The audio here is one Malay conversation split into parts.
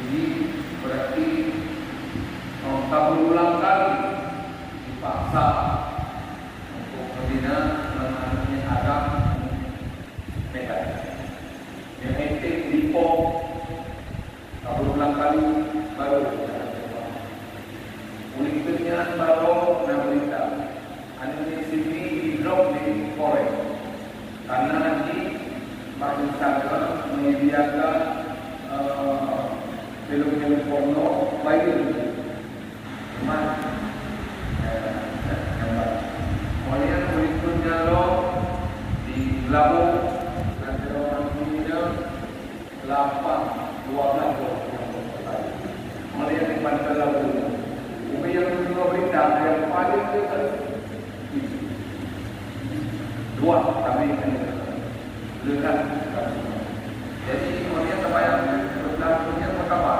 Jadi berarti tak berulang kali dipaksa untuk membina mengenai Adam Medan. Yang etik lipo tak berulang kali baru uniknya baru dan berita. Ini sini di blog di Korea karena nanti Pak Saja menyediakan film-film porno viral. Cuma kemudian berikutnya lo di Labu dan orang punya 8-12 kemudian di Pantai Labu Umi yang kedua berita yang paling dekat dua kami dekat. Jadi kemudian apa yang berlakunya pertama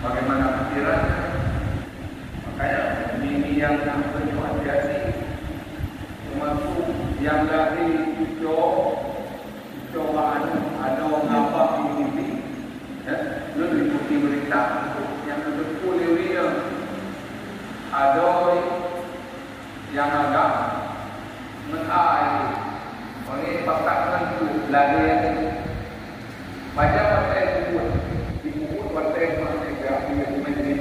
bagaimana pikirannya. Makanya ini yang perlu hati-hati termasuk yang dari cobaan ada orang apa ini ya, lu diikuti berita yang betul ini ada yang agak menai oleh pakatan itu lagi yang pada partai itu dibuat partai yang menjadi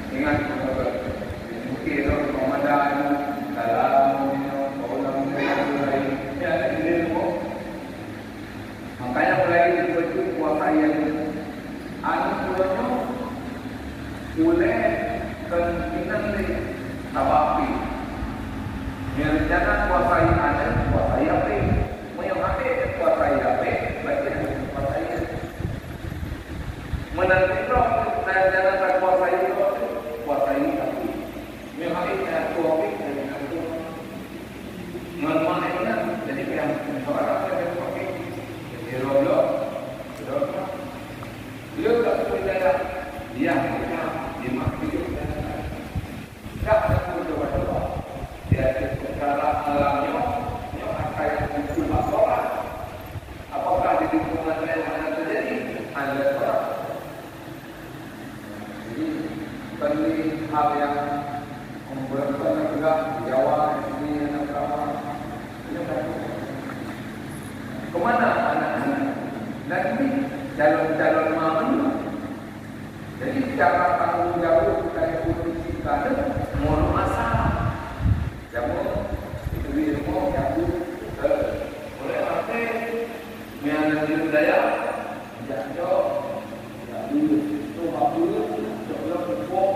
ingat mungkin Ramadan dalam orang lain ya ini makanya mulai itu puasa yang anu boleh kemungkinan tabapi yang jangan puasai ada puasai apa yang mati puasai apa baca puasai menanti roh dan jangan puasai roh puasai apa memang ini aku apa aku mengenainya jadi yang orang yang pakai jadi roh dia tak percaya dia dimaksud tak coba dia secara alamnya akan muncul masalah apakah di lingkungan yang terjadi ada sebab. Jadi ini hal yang memberatkan juga Jawa ini yang apa kemana anak-anak dan ini calon-calon mama. Jadi secara tanggung jawab dari polisi kita mohon masalah. Jamu itu ilmu yang oleh apa? Mengenai budaya, jauh, dulu, tu apa dulu, sebelum berpok,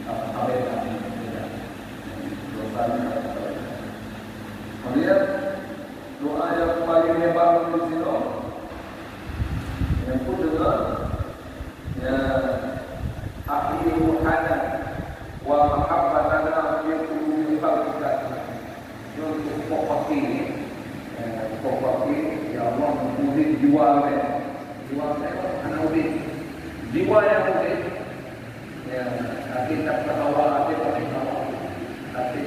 apa yang kemudian doa yang paling hebat di sini, yang pun dengan ya akhir muhadan wa mahabbatana fi qulubi khalqika untuk pokok ini ya Allah mengudit jiwa saya anak udit jiwa yang udit ya hati tak terhawa hati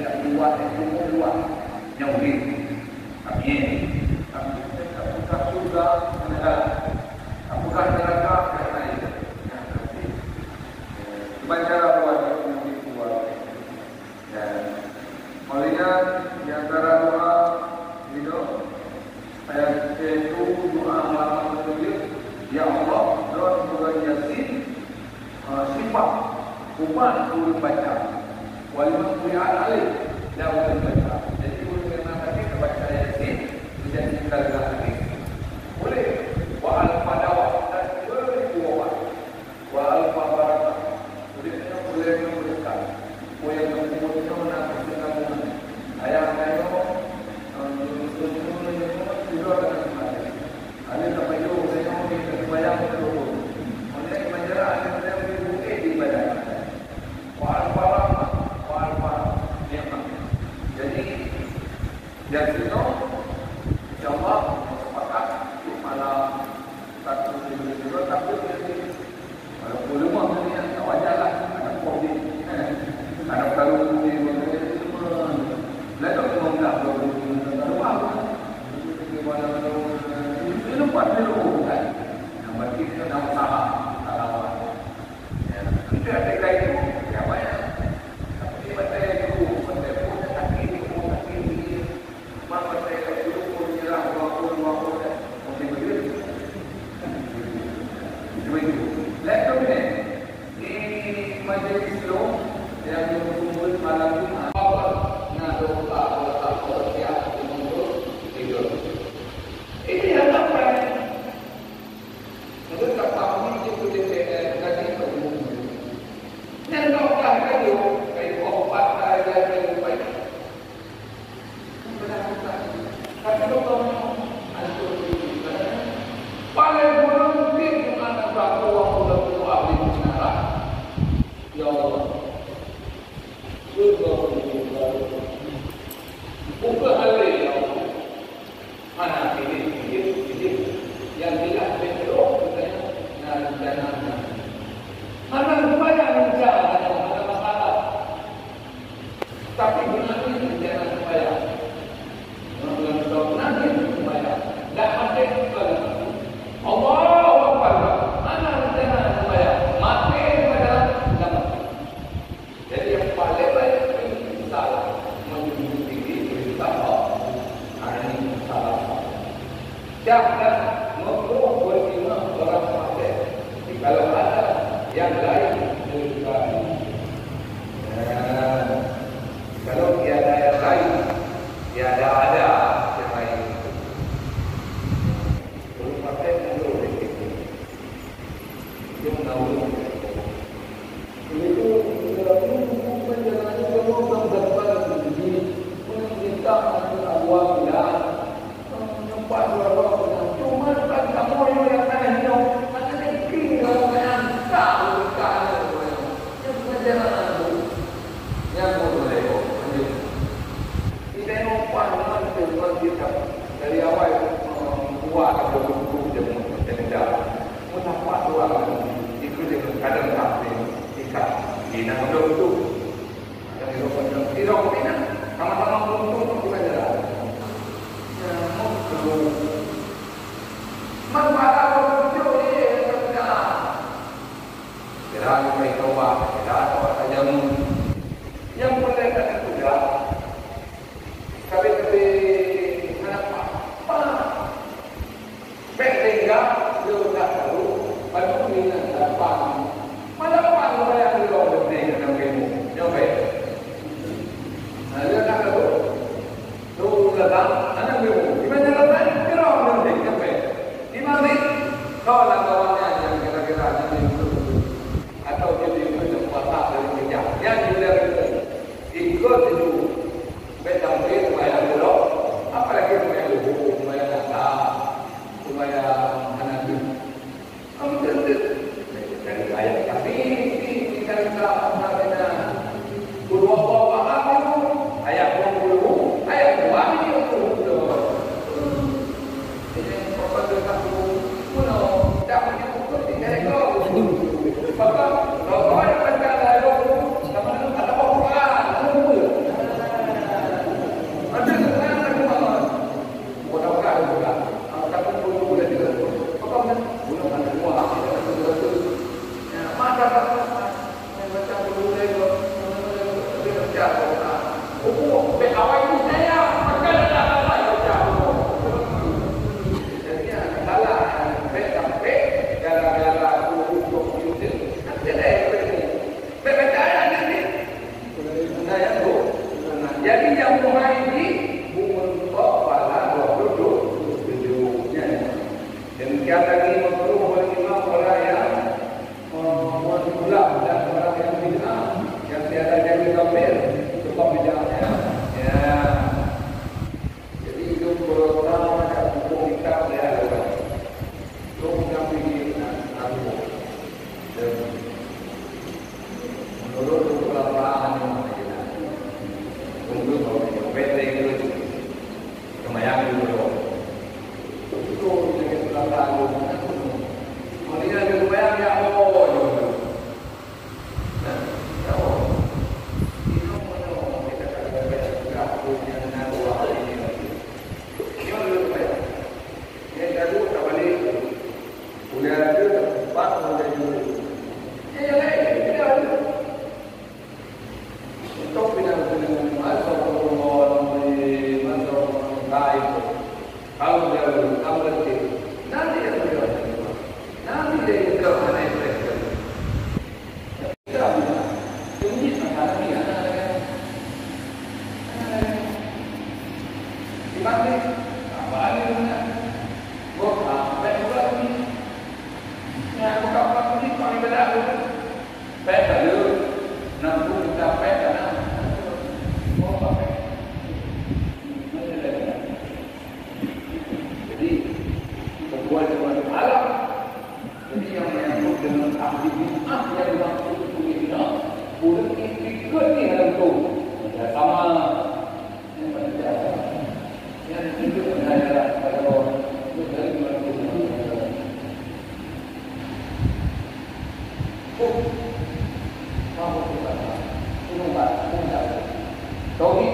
tak buat itu buat yang udit amin apakah surga apakah neraka baca buat dan melihat di antara doa itu ayat itu doa malam itu ya Allah doa surah Yasin sifat umat turun baca walaupun Quran alif dah turun baca jadi turun kena tadi baca Yasin menjadi kita lagi boleh wa al fadawa dan berkuah wa al fabarat boleh memberikan boleh mempunyai ayah saya sudah ada sampai itu saya mau bayar dulu. Oleh menjelaskan saya bukti di badan. Wal memang. Jadi sempat dulu kan. Yang berarti itu nama salah salawan. Ya, itu ketika itu ya banyak. Tapi baca itu baca pun kaki ini, mana baca itu pun jelas waktu mungkin begitu. Begitu. Lepas itu di majlis itu yang berkumpul malam Jumat. Ini yang apa? Menurut kami itu tadi berumur. Yang kau kayu obat kayu baik. Tapi kalau antum paling mungkin mana satu orang sudah ahli benar. Ya Allah. Buka hati ya Allah. Mana ini yang tidak betul dan mana supaya menjaga ada masalah. Tapi benar ini jangan supaya nanti supaya tidak mati kepada Allah Akbar. Mana jangan supaya mati kepada Allah. Jadi yang paling baik itu salah menjunjung tinggi perintah Allah. Ini salah. Jangan makruh berimam orang fasik. Kalau ada yang lain juga. Kalau tiada yang lain, tiada ada yang lain. Kalau fasik itu dia menahu. Itu menjalani semua dapat begini, meminta Allah tidak nampak dua cuma tak kamu yang ada hidup ada lagi kalau yang tak bukan yang perjalanan yang boleh tidak nampak dengan kita dari awal buat atau buku jeda nampak dua itu dengan kadang tak ikat di nama itu yang hidup ini sama-sama untuk bukan jalan. Manfaat muncul ini sebenarnya. Kira kita coba, kita coba saja yang penting juga. Tapi kenapa? Pentingnya juga tahu. Baru ini apa? Mana apa yang dilakukan dengan kamu? Coba. Ada tak tahu? Tuh datang, anak kamu. Gimana datang? Kira orang dia sampai. Imam ni, kau lah kawannya yang kira-kira itu atau jadi itu watak dari kerja. Yang juga ikut itu betang itu bayar dulu. Apalagi bayar dulu, bayar data, bayar anak itu. Kamu tentu dari bayar tapi kita kita guru apa itu ayat dulu, ayat dua ini untuk Yang kedua, tak boleh Kalau dia tahu nanti dia berdoa. Nanti dia berdoa naik mereka. Kita bisa. Ini masalah ni ada. Gimana? Apa ada mana? Buka, baik buka ni. Yang buka buka ni kau ni beda tu. Baik ada. Nak buka baik ada. Oh baik. Jadi kedua malam. Jadi yang menyambut dengan ahli bid'ah yang dimaksud itu boleh ikut ni dalam tu. Sama yang pada yang itu adalah pada orang itu dari mana pun. Oh, kamu tidak tauhid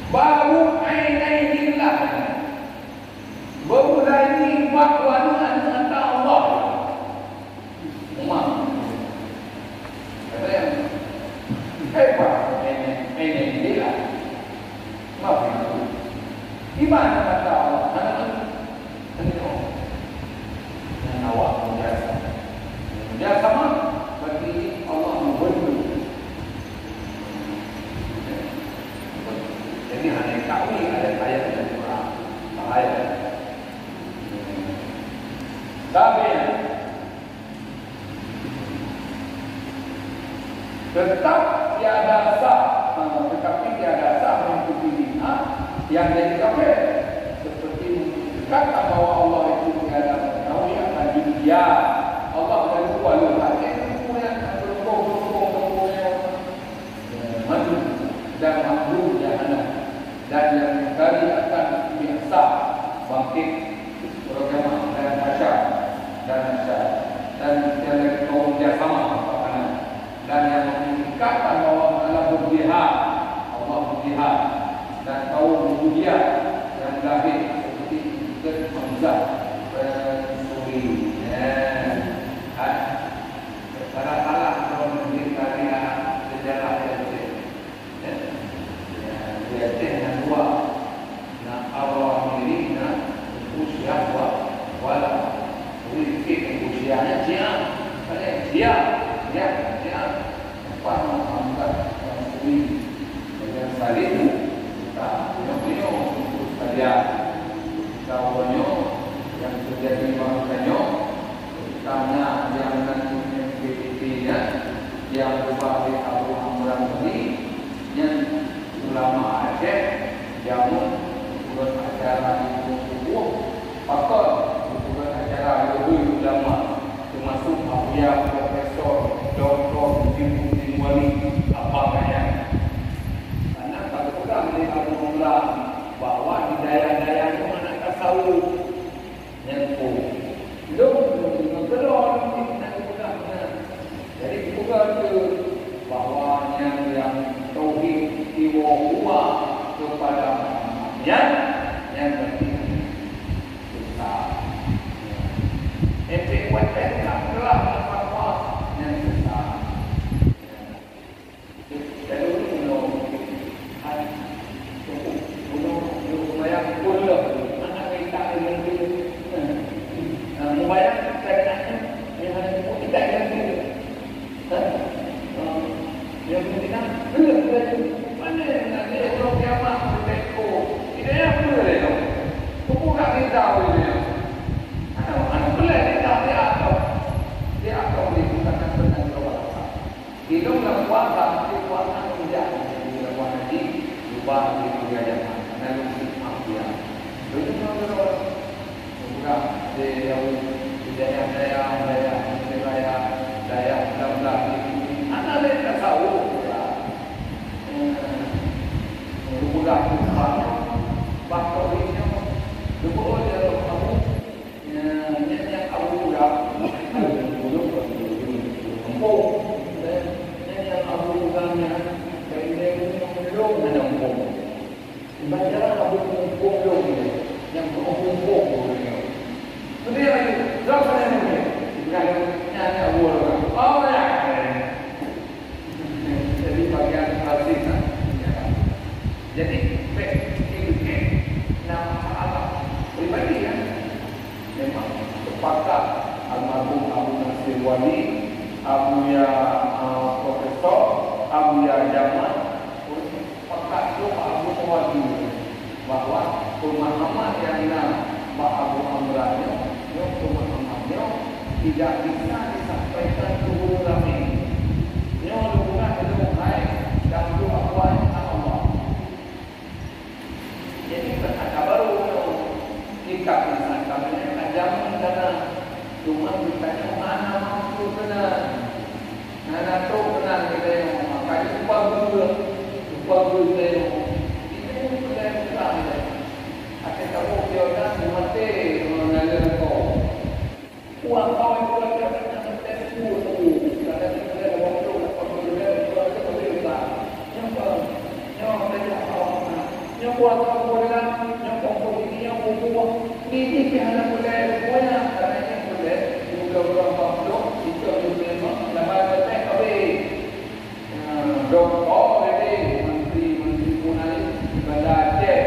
baru ainailah baru dari bakwan antara Allah Imam ada yang hebat ainailah maaf di mana kata Allah anak yang awak menjasa dia sama bagi Allah membantu. Jadi hanya kami ada ayat yang kurang bahaya. Tapi tetap tiada sah, tetapi tiada sah untuk bid'ah yang jadi kafir. Seperti kata bahwa Allah itu tiada tahu yang tadi dia Allah dari kuala hati kemudian berkumpul maju dan mampu jahanam dan yang tadi akan biasa bangkit program dan asyar dan tiada kaum dia sama dan yang mengingatkan bahwa Allah berjihad dan kaum dia yang lahir seperti kita Hamzah bersuri. Salah-salah kalau menceritakan sejarah dia yang dua nak awal diri nak usia wala usia usianya dia apa mengangkat ini dengan salimu kita punya saja kawannya yang terjadi makanya tanya yang nanti PPT-nya yang berbagai Abu Amran ini yang ulama Aceh jamu bukan acara itu pakar bukan acara lebih ulama termasuk ahli profesor doktor tim wali apa kaya karena kalau kita melihat Amran bahwa di daerah-daerah itu mana tasawuf yang jadi bukan bahwa yang tauhid dibawa kepada yang penting kita efek telah fatwa yang kita jadi yang kulo anak kita ini membayar sebenarnya yang tidak yang yang penting belum mana yang nanti kalau kiamat berteko ini apa boleh dong pemahaman yang Abu Amrannya, yang pemahamannya tidak bisa disampaikan ke guru kami. Yang hubungan itu baik dan itu akwai Allah. Jadi kata baru kita bisa kami ajaran karena cuma bertanya mana mampu kena, mana tu kena kita yang makanya lupa guru kita yang ini boleh kita. Akan kamu biarkan mati mengalir kau. Uang kau itu lagi akan tertentu tu. Kata kita ada waktu apa boleh kita boleh tak. Yang mereka awak yang buat kau boleh, yang kau ini yang buat ini kita boleh punya kerana yang boleh juga berapa blok itu memang dapat betul kau. Doktor ini menteri punai pada Aceh.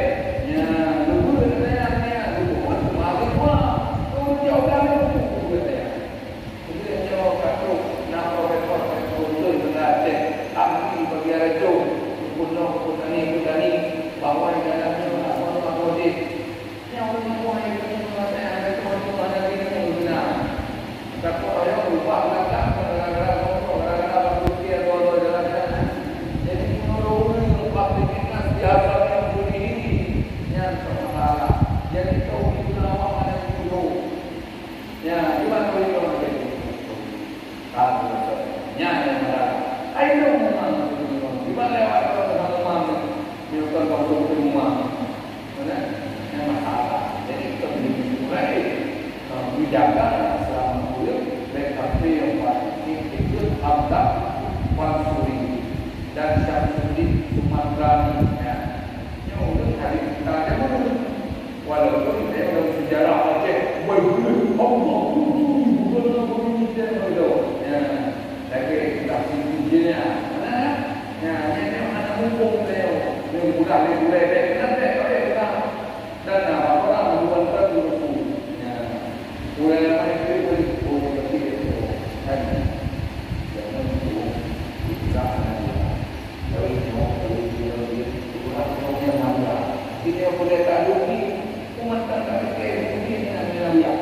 Bahawa di dalamnya apa boleh yang orang yang ada kemampuan yang benar. Tapi orang lupa belakang orang-orang berfikir dua jalan. Jadi menurut lupa fikirkan biasa yang bunyi ini yang salah. Jadi kau itu nama mana itu? Ya, cuma kau itu orang itu. Tahu yang ada. Ayo memang di mana lewat orang bukan waktu ke rumah, mana? Yang masalah. Jadi kita mulai menjaga selama bulan BKP yang pasti itu abad Pansuri dan Syamsuddin Sumadrani. Yang untuk hari kita ada walaupun dia dalam sejarah Aceh, Allah, bukan kita itu. Ya, tapi kita sini mana? Ya, ini mana hukum dia? Yang budak boleh dan orang menjualkan buku. Boleh apa itu berarti itu kan? Jangan itu kita kalau orang yang mana dia boleh tahu ni umat tak ini namanya.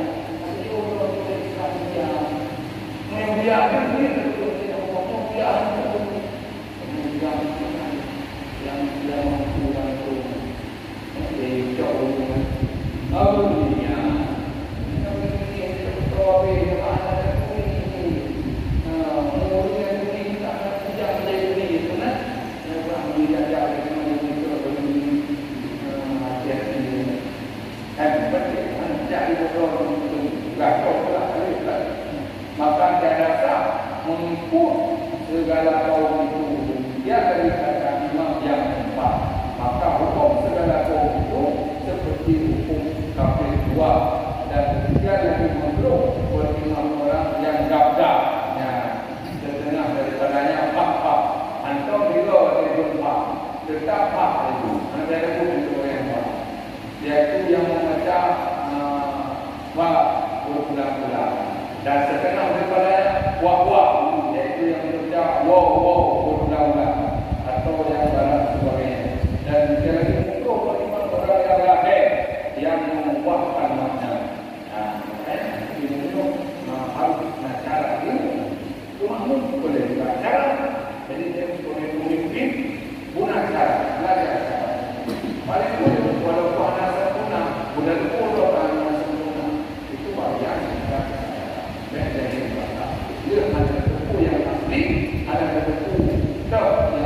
Jadi orang boleh saja membiarkan dia terus yang kurang tu, jadi jauh dengan dunia. Ini terlalu ada ini, kemudian ini tak ada sejak ini, benar? Yang orang diajar dengan itu begini, jadi berarti mencari betul itu gacor lah, maka dia dapat mengikut segala kaum itu. Dia dikatakan Imam yang empat. Maka hukum segala kaum itu seperti hukum kafir dua dan ketiga yang dimengeruk oleh imam orang yang gabdah. Setengah daripadanya empat. Antum bila dia empat, tetap empat itu. Ada itu yang empat. Iaitu yang memecah berbulan-bulan. Dan setengah daripadanya wah-wah, iaitu yang memecah wow berbulan-bulan. Atau yang barat sebagainya. Dan dia lagi mengukur bagaimana orang yang lahir yang membuahkan makna. Ini harus cara ini. Cuma boleh cara. Jadi dia boleh memimpin guna cara, belajar cara. Paling boleh walaupun ada sempurna, bukan puluh orang sempurna. Itu bagian dari saya. Jadi dia ada buku yang asli, ada buku tak.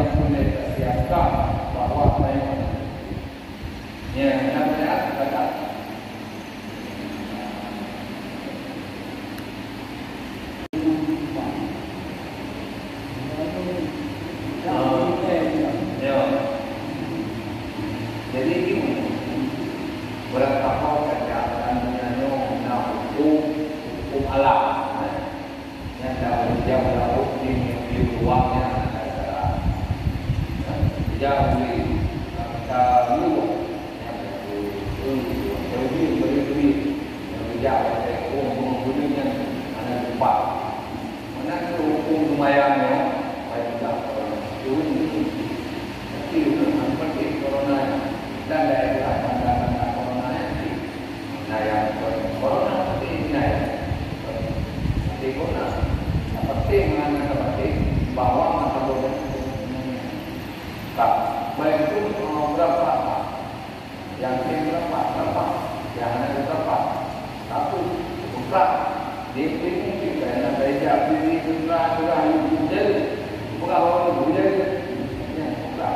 Lepas. Jangan ada lepas. Satu, buka. DP mungkin kerana beja diri surah yang bujel. Buka orang bujel. Buka.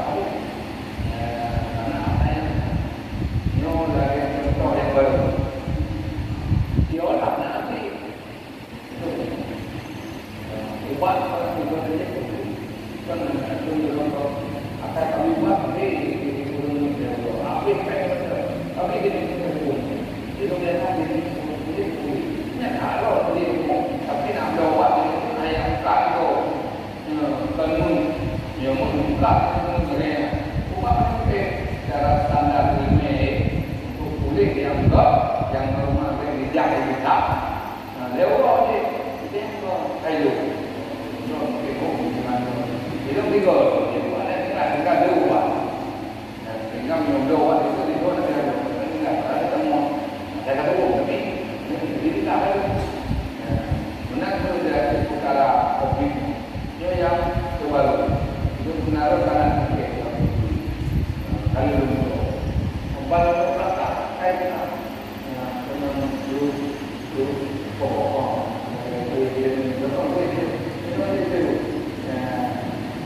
Karena apa yang lagi contoh yang baru. Diolah nanti. Buat orang itu kan contoh akan kami buat di gunung api tapi ini itu dia tadi ini kalau di tapi nak jawab ini ayat kado tenun yang membuka sebenarnya bukan cara standar ini untuk kulit yang enggak yang normal yang dijahit kita lewat ni dia kayu itu tiga, itu ada tinggal dua. Tinggal minum dua itu di dua ada tinggal ada semua. Saya kata tapi ini tak ada. Benar itu dari perkara kopi. Ini yang terbaru. Itu benar karena kali dulu. Kembali ke belakang, kaitkan dengan dulu pokok.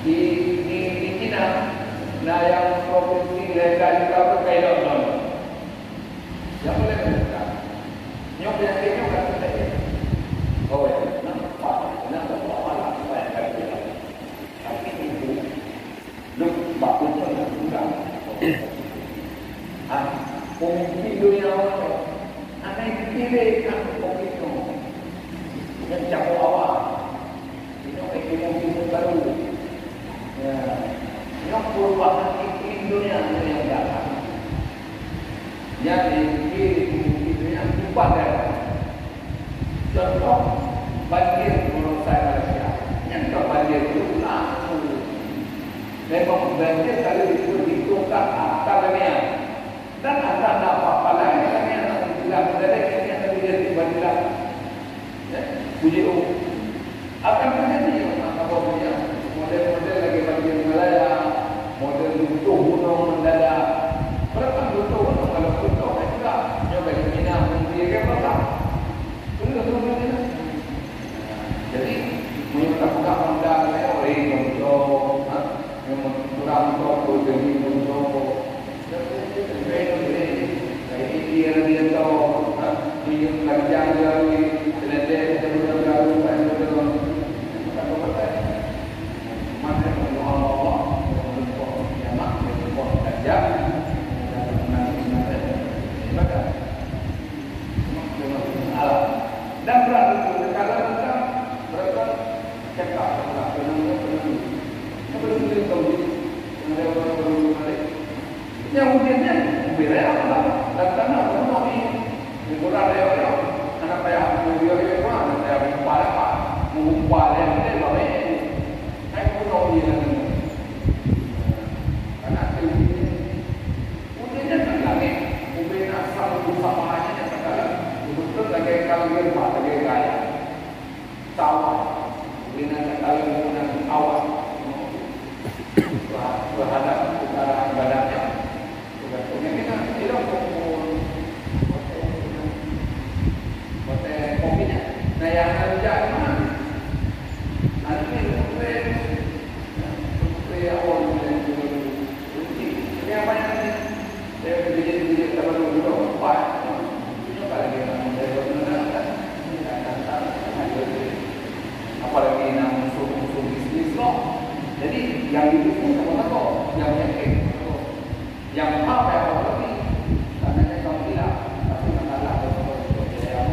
Di China, nah yang provinsi legal juga berkaitan dengan yang boleh berkaitan. Nyok yang kecil kan saya. Oh ya, nampak malah saya kata. Tapi itu, lu bakunya enggak. Mungkin dunia orang, anak itu kiri kan mungkin tu, yang jauh awal, ini mungkin baru. Yang perubahan iklim dunia yang datang. Yang itu yang berubah dari contoh banjir menurut saya Malaysia. Yang banjir itu langsung. Memang banjir kalau itu ditungkap akalnya dan ada apa-apa lain yang tidak mendadak yang terjadi tiba-tiba. Puji akan terjadi apa-apa model-model lagi banjir Malaya, model butuh gunung mendadak. Berapa butuh gunung kalau butuh juga nyoba Mina mungkin ke apa? Betul. Jadi punya buka mendak saya orang untuk yang kurang untuk jadi untuk jadi dia tahu dia kerja lagi selesai terus dan berarti kalau mereka cekap yang mungkinnya bila dan karena semua ini kurang ada anak saya dia kurang saya mengumpal yang ini boleh saya pun tahu dia karena mungkinnya kan lagi mungkin asal bersama aja sekarang betul lagi kalau dia lagi gaya sawah dengan kalau menggunakan awal berhadap kepada ibadahnya ini kan tidak kopinya nah yang kerja mana nanti supaya awal ini apa yang saya berjaya teman dulu empat itu kalau dia apalagi yang musuh bisnis loh. Jadi yang bisnis sama kok, yang yang apa yang lebih karena saya tahu tidak tapi masalah yang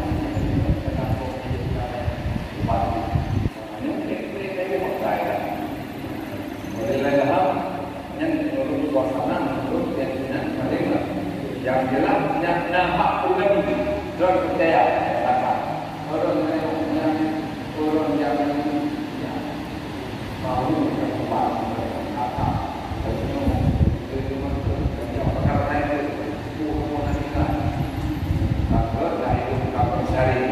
yang jelas nampak pula dan percaya orang yang mahu berdebat apa perkara lain itu hubungan kita kalau dari itu kita mencari